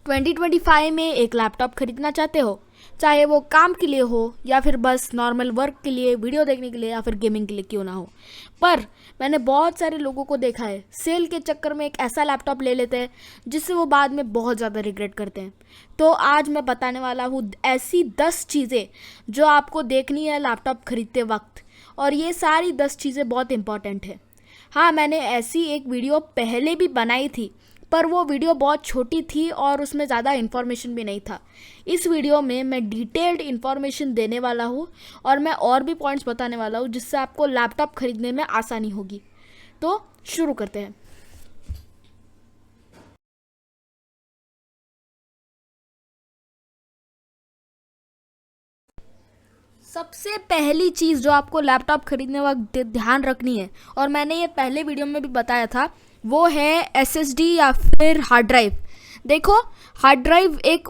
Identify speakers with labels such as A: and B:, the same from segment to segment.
A: 2025 में एक लैपटॉप खरीदना चाहते हो, चाहे वो काम के लिए हो या फिर बस नॉर्मल वर्क के लिए, वीडियो देखने के लिए या फिर गेमिंग के लिए क्यों ना हो। पर मैंने बहुत सारे लोगों को देखा है सेल के चक्कर में एक ऐसा लैपटॉप ले लेते हैं जिससे वो बाद में बहुत ज़्यादा रिग्रेट करते हैं। तो आज मैं बताने वाला हूँ ऐसी 10 चीज़ें जो आपको देखनी है लैपटॉप खरीदते वक्त, और ये सारी 10 चीज़ें बहुत इंपॉर्टेंट है। हाँ, मैंने ऐसी एक वीडियो पहले भी बनाई थी, पर वो वीडियो बहुत छोटी थी और उसमें ज़्यादा इन्फॉर्मेशन भी नहीं था। इस वीडियो में मैं डिटेल्ड इन्फॉर्मेशन देने वाला हूँ और मैं और भी पॉइंट्स बताने वाला हूँ जिससे आपको लैपटॉप खरीदने में आसानी होगी। तो शुरू करते हैं। सबसे पहली चीज़ जो आपको लैपटॉप खरीदने वक्त ध्यान रखनी है, और मैंने ये पहले वीडियो में भी बताया था, वो है एसएसडी या फिर हार्ड ड्राइव। देखो, हार्ड ड्राइव एक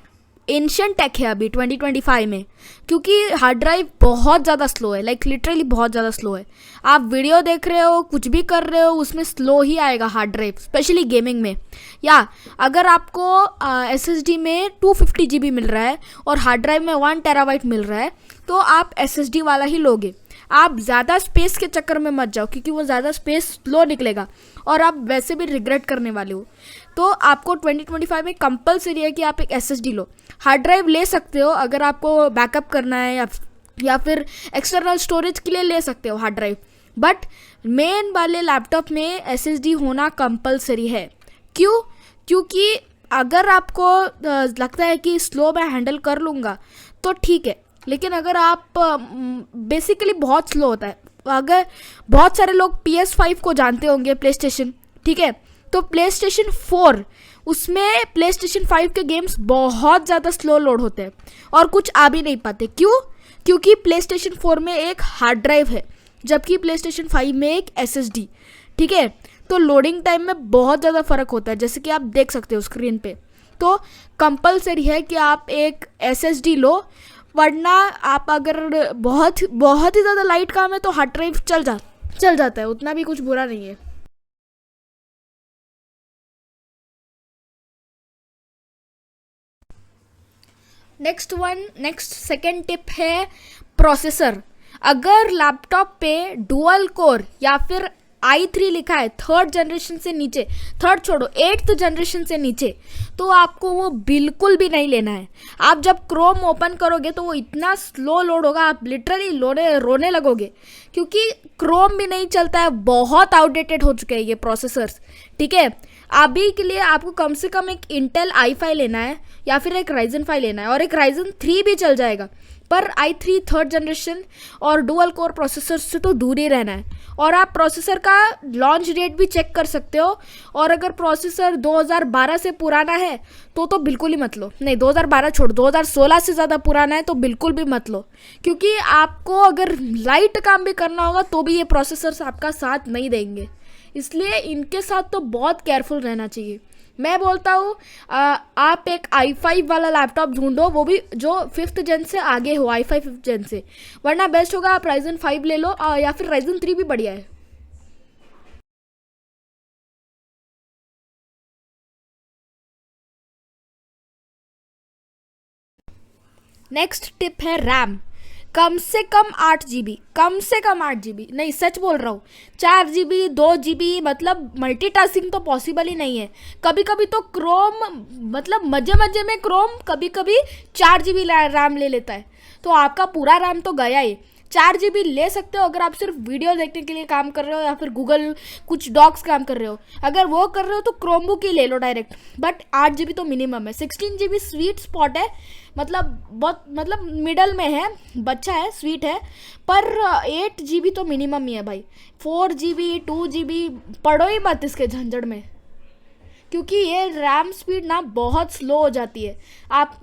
A: एंशिएंट टेक है अभी 2025 में, क्योंकि हार्ड ड्राइव बहुत ज़्यादा स्लो है, लाइक लिटरली बहुत ज़्यादा स्लो है। आप वीडियो देख रहे हो, कुछ भी कर रहे हो, उसमें स्लो ही आएगा हार्ड ड्राइव, स्पेशली गेमिंग में। या अगर आपको एसएसडी में 250 GB मिल रहा है और हार्ड ड्राइव में 1 TB मिल रहा है, तो आप एसएसडी वाला ही लोगे। आप ज़्यादा स्पेस के चक्कर में मत जाओ, क्योंकि वो ज़्यादा स्पेस स्लो निकलेगा और आप वैसे भी रिग्रेट करने वाले हो। तो आपको 2025 में कंपलसरी है कि आप एक एसएसडी लो। हार्ड ड्राइव ले सकते हो अगर आपको बैकअप करना है या फिर एक्सटर्नल स्टोरेज के लिए ले सकते हो हार्ड ड्राइव, बट मेन वाले लैपटॉप में एसएसडी होना कंपलसरी है। क्यों? क्योंकि अगर आपको लगता है कि स्लो मैं हैंडल कर लूँगा तो ठीक है, लेकिन अगर आप बेसिकली बहुत स्लो होता है। अगर बहुत सारे लोग PS5 को जानते होंगे, प्ले स्टेशन, ठीक है, तो प्ले स्टेशन 4, उसमें प्ले स्टेशन 5 के गेम्स बहुत ज़्यादा स्लो लोड होते हैं और कुछ आ भी नहीं पाते। क्यों? क्योंकि प्ले स्टेशन 4 में एक हार्ड ड्राइव है, जबकि प्ले स्टेशन 5 में एक एसएसडी, ठीक है। तो लोडिंग टाइम में बहुत ज़्यादा फ़र्क होता है, जैसे कि आप देख सकते हो स्क्रीन पे। तो कंपलसरी है कि आप एक एसएसडी लो, वरना आप अगर बहुत बहुत ही ज़्यादा लाइट काम है तो हार्ड ड्राइव चल जाता है, उतना भी कुछ बुरा नहीं है। नेक्स्ट सेकेंड टिप है प्रोसेसर। अगर लैपटॉप पे डुअल कोर या फिर i3 लिखा है, 3rd जनरेशन से नीचे, 3rd छोड़ो 8th जनरेशन से नीचे, तो आपको वो बिल्कुल भी नहीं लेना है। आप जब क्रोम ओपन करोगे तो वो इतना स्लो लोड होगा, आप लिटरली रोने लगोगे, क्योंकि क्रोम भी नहीं चलता है। बहुत आउटडेटेड हो चुके हैं ये प्रोसेसर्स, ठीक है। अभी के लिए आपको कम से कम एक इंटेल i5 लेना है या फिर एक राइजन 5 लेना है, और एक राइजन 3 भी चल जाएगा, पर i3 3rd जनरेशन और डुअल कोर प्रोसेसर से तो दूर ही रहना है। और आप प्रोसेसर का लॉन्च डेट भी चेक कर सकते हो, और अगर प्रोसेसर 2012 से पुराना है तो बिल्कुल ही मत लो। नहीं, 2012 छोड़, 2016 से ज़्यादा पुराना है तो बिल्कुल भी मत लो, क्योंकि आपको अगर लाइट काम भी करना होगा तो भी ये प्रोसेसर्स आपका साथ नहीं देंगे। इसलिए इनके साथ तो बहुत केयरफुल रहना चाहिए। मैं बोलता हूँ आप एक i5 वाला लैपटॉप ढूंढो, वो भी जो 5th जेन से आगे हो, i5 5th जेन से, वरना बेस्ट होगा आप राइजन 5 ले लो, या फिर राइजन 3 भी बढ़िया है। नेक्स्ट टिप है रैम। कम से कम 8 GB, कम से कम 8 GB नहीं, सच बोल रहा हूँ, 4 GB 2 GB, मतलब मल्टीटास्किंग तो पॉसिबल ही नहीं है। कभी कभी तो क्रोम, मतलब मजे मजे में क्रोम कभी कभी 4 GB रैम ले लेता है, तो आपका पूरा रैम तो गया ही। 4 GB ले सकते हो अगर आप सिर्फ वीडियो देखने के लिए काम कर रहे हो या फिर गूगल कुछ डॉक्स काम कर रहे हो। अगर वो कर रहे हो तो क्रोमबुक ही ले लो डायरेक्ट, बट 8 GB तो मिनिमम है। 16 GB स्वीट स्पॉट है, मतलब बहुत, मतलब मिडल में है, बच्चा है, स्वीट है, पर 8 GB तो मिनिमम ही है भाई। 4 GB 2 GB पढ़ो ही मत इसके झंझट में, क्योंकि ये रैम स्पीड ना बहुत स्लो हो जाती है।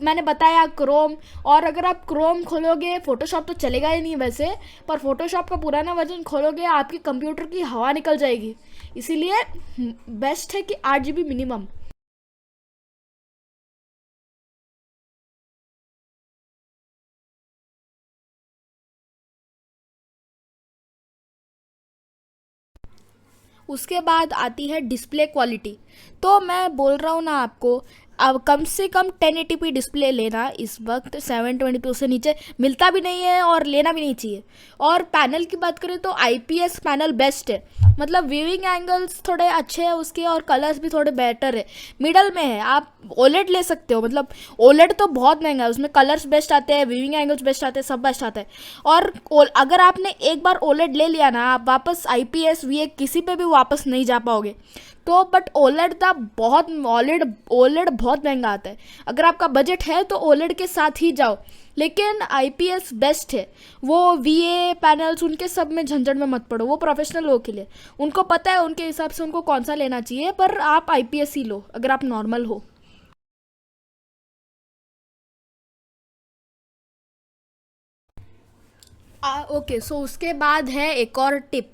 A: मैंने बताया क्रोम, और अगर आप क्रोम खोलोगे, फोटोशॉप तो चलेगा ही नहीं वैसे, पर फोटोशॉप का पुराना वर्जन खोलोगे आपके कंप्यूटर की हवा निकल जाएगी। इसीलिए बेस्ट है कि 8 GB मिनिमम। उसके बाद आती है डिस्प्ले क्वालिटी। तो मैं बोल रहा हूँ ना आपको, अब कम से कम 1080p डिस्प्ले लेना इस वक्त 720p से नीचे मिलता भी नहीं है और लेना भी नहीं चाहिए। और पैनल की बात करें तो IPS पैनल बेस्ट है, मतलब व्यूइंग एंगल्स थोड़े अच्छे हैं उसके और कलर्स भी थोड़े बेटर है, मिडल में है। आप OLED ले सकते हो, मतलब OLED तो बहुत महंगा है, उसमें कलर्स बेस्ट आते हैं, व्यूइंग एंगल्स बेस्ट आते हैं, सब बेस्ट आता है। और अगर आपने एक बार OLED ले लिया ना, आप वापस IPS VA किसी पे भी वापस नहीं जा पाओगे। तो बट OLED का बहुत OLED बहुत महंगा आता है। अगर आपका बजट है तो OLED के साथ ही जाओ, लेकिन IPS बेस्ट है। वो VA पैनल्स उनके सब में झंझट में मत पड़ो, वो प्रोफेशनल लोगों के लिए, उनको पता है उनके हिसाब से उनको कौन सा लेना चाहिए। पर आप IPS ही लो अगर आप नॉर्मल हो। ओके, सो उसके बाद है एक और टिप,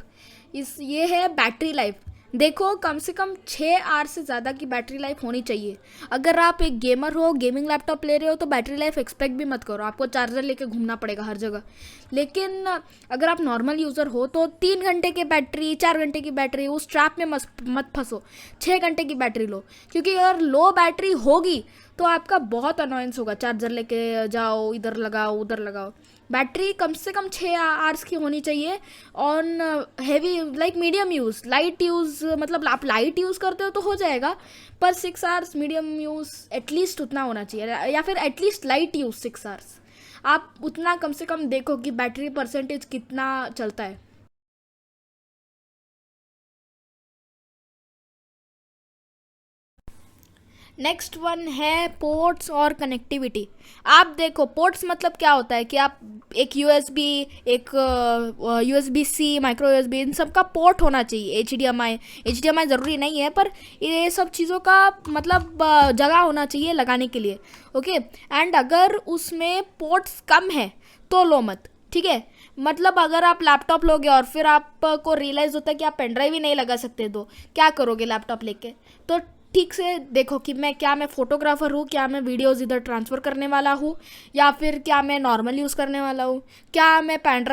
A: ये है बैटरी लाइफ। देखो कम से कम 6 आवर से ज़्यादा की बैटरी लाइफ होनी चाहिए। अगर आप एक गेमर हो, गेमिंग लैपटॉप ले रहे हो, तो बैटरी लाइफ एक्सपेक्ट भी मत करो, आपको चार्जर लेके घूमना पड़ेगा हर जगह। लेकिन अगर आप नॉर्मल यूज़र हो तो 3 घंटे की बैटरी, 4 घंटे की बैटरी, उस ट्रैप में मत फंसो। 6 घंटे की बैटरी लो, क्योंकि अगर लो बैटरी होगी तो आपका बहुत अनोयंस होगा, चार्जर लेके जाओ, इधर लगाओ उधर लगाओ। बैटरी कम से कम 6 आवर्स की होनी चाहिए on heavy, like medium use, light use, मतलब आप लाइट यूज़ करते हो तो हो जाएगा, पर 6 आवर्स मीडियम यूज़ एटलीस्ट उतना होना चाहिए, या फिर एटलीस्ट लाइट यूज़ 6 आवर्स। आप उतना कम से कम देखो कि बैटरी परसेंटेज कितना चलता है। नेक्स्ट वन है पोर्ट्स और कनेक्टिविटी। आप देखो पोर्ट्स मतलब क्या होता है कि आप एक USB, एक USB-C, माइक्रो USB, इन सब का पोर्ट होना चाहिए। HDMI ज़रूरी नहीं है, पर ये सब चीज़ों का मतलब जगह होना चाहिए लगाने के लिए। ओके, एंड अगर उसमें पोर्ट्स कम है तो लो मत, ठीक है। मतलब अगर आप लैपटॉप लोगे और फिर आपको रियलाइज़ होता है कि आप पेन ड्राइव ही नहीं लगा सकते, तो क्या करोगे लैपटॉप लेके? तो ठीक से देखो कि मैं फोटोग्राफर हूँ, क्या मैं वीडियोस इधर ट्रांसफ़र करने वाला हूँ, या फिर क्या मैं नॉर्मल यूज़ करने वाला हूँ, क्या मैं पेन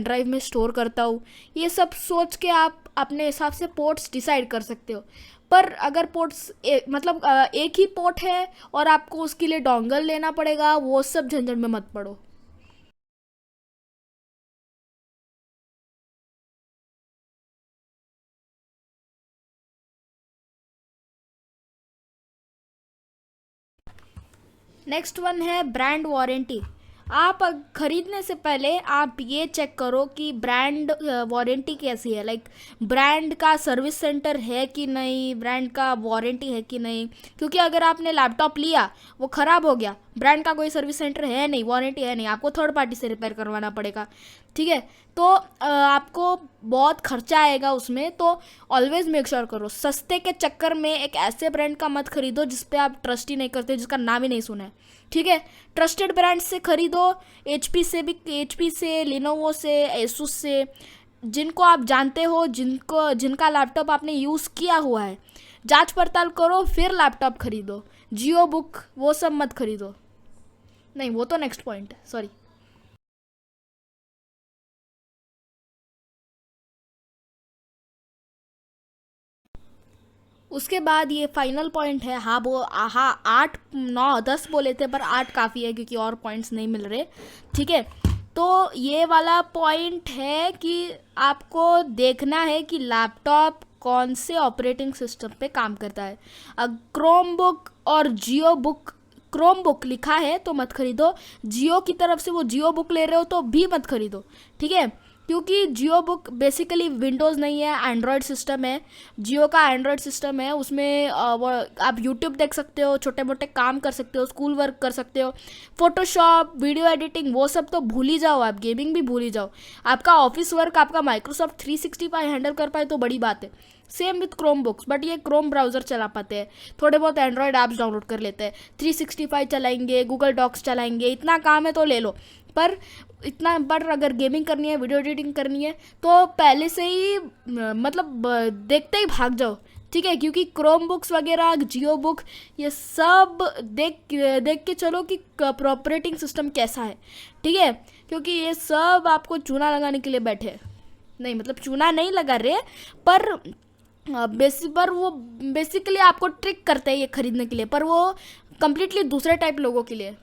A: ड्राइव में स्टोर करता हूँ। ये सब सोच के आप अपने हिसाब से पोर्ट्स डिसाइड कर सकते हो। पर अगर पोर्ट्स मतलब एक ही पोर्ट है और आपको उसके लिए डोंगल लेना पड़ेगा, वो सब झंझट में मत पड़ो। नेक्स्ट वन है ब्रांड वारंटी। आप खरीदने से पहले आप ये चेक करो कि ब्रांड वारंटी कैसी है, लाइक ब्रांड का सर्विस सेंटर है कि नहीं, ब्रांड का वारंटी है कि नहीं। क्योंकि अगर आपने लैपटॉप लिया, वो ख़राब हो गया, ब्रांड का कोई सर्विस सेंटर है नहीं, वारंटी है नहीं, आपको थर्ड पार्टी से रिपेयर करवाना पड़ेगा, ठीक है। तो आपको बहुत खर्चा आएगा उसमें। तो ऑलवेज मेक श्योर करो, सस्ते के चक्कर में एक ऐसे ब्रांड का मत खरीदो जिस पे आप ट्रस्ट ही नहीं करते, जिसका नाम ही नहीं सुना है, ठीक है। ट्रस्टेड ब्रांड से खरीदो, HP से, लिनोवो से, एसूस से, जिनको आप जानते हो, जिनका लैपटॉप आपने यूज़ किया हुआ है। जांच पड़ताल करो फिर लैपटॉप खरीदो। जियो बुक वो सब मत खरीदो। नहीं, वो तो नेक्स्ट पॉइंट है, सॉरी। उसके बाद ये फाइनल पॉइंट है। हाँ, वो हाँ, 8 9 10 बोले थे, पर 8 काफ़ी है क्योंकि और पॉइंट्स नहीं मिल रहे, ठीक है। तो ये वाला पॉइंट है कि आपको देखना है कि लैपटॉप कौन से ऑपरेटिंग सिस्टम पे काम करता है। क्रोम बुक और जियो बुक, क्रोम बुक लिखा है तो मत खरीदो, जियो की तरफ से वो जियो बुक ले रहे हो तो भी मत खरीदो, ठीक है। क्योंकि जियो बुक बेसिकली विंडोज़ नहीं है, एंड्रॉयड सिस्टम है। जियो का एंड्रॉयड सिस्टम है, उसमें वो आप यूट्यूब देख सकते हो, छोटे मोटे काम कर सकते हो, स्कूल वर्क कर सकते हो, फोटोशॉप, वीडियो एडिटिंग, वो सब तो भूल ही जाओ, आप गेमिंग भी भूल ही जाओ। आपका ऑफिस वर्क आपका माइक्रोसॉफ्ट 365 हैंडल कर पाए तो बड़ी बात है। Same with Chrome books, but ये क्रोम ब्राउज़र चला पाते हैं, थोड़े बहुत एंड्रॉयड ऐप्स डाउनलोड कर लेते हैं, 365 चलाएंगे, गूगल डॉक्स चलाएंगे, इतना काम है तो ले लो। पर अगर गेमिंग करनी है, वीडियो एडिटिंग करनी है, तो पहले से ही मतलब देखते ही भाग जाओ, ठीक है। क्योंकि क्रोम बुक्स वगैरह, जियो बुक, ये सब देख के चलो कि ऑपरेटिंग सिस्टम कैसा है, ठीक है। क्योंकि ये सब आपको चूना लगाने के लिए बैठे हैं। नहीं, मतलब चूना नहीं लगा रहे, पर बेसिक पर वो बेसिकली आपको ट्रिक करते हैं ये खरीदने के लिए, पर वो कम्प्लीटली दूसरे टाइप लोगों के लिए।